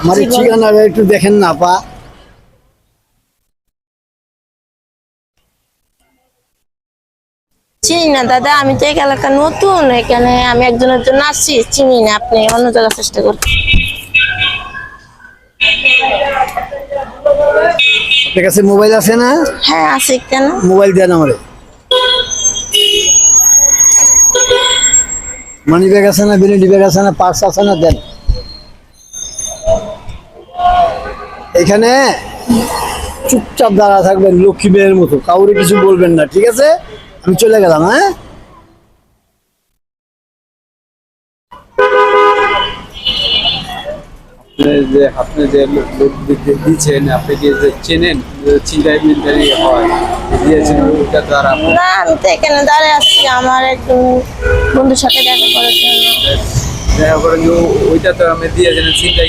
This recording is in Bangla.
আমার জি, বলেন। ঠিকানাটা একটু দেখেন না আপা। চিনি না দাদা, আমি তো এই এলাকা নতুন, এখানে আমি একজনের জন্য আসছি, চিনি না, আপনি অন্য জায়গায় চেষ্টা করুন। আপনার কাছে মোবাইল আছে না? হ্যাঁ আছে, কেন? মোবাইল দেন আমারে। মানি ব্যাগ আছে না, ভ্যানিটি ব্যাগ আছে না, পার্স আছে না, দেন। এখানে চুপচাপ দাঁড়া থাকবেন লক্ষ্মী মেয়ের মতো, কাউরে কিছু বলবেন না, ঠিক আছে? আমি চলে গেলাম, হ্যাঁ? যে আপনি যে লোক দিচ্ছেন, আপনি কি যে চেনেন চিন্তাই মিন্তাই হয় দিয়েছেন ওইটা দ্বারা না, আমি তো এখানে দাঁড়িয়ে আসছি আমার একটু বন্ধুর সাথে দেখা করার জন্য। দেখা করেন যে ওইটা তো আমি দিয়েছেন চিন্তাই